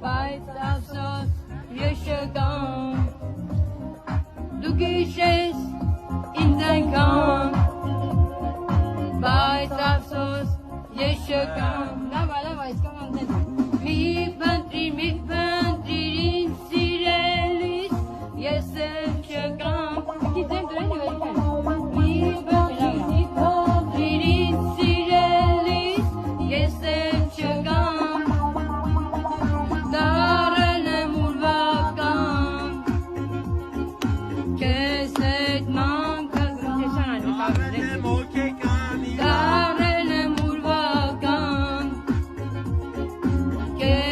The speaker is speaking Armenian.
Բայց ափսոս ես չկամ Դու գիշես ինձ այնքան Բայց ափսոս ես չկամ Լավ, այսքան անտեն Մի փնտրիր ինձ սիրելիս Ես էլ չկամ Գիտեմ դրել վերքել Մի փնտրիր ինձ սիրելիս Ես էլ չկամ Դարել եմ ուրվական Քեզ հետ մանքը Դարել եմ ուրվական Քեզ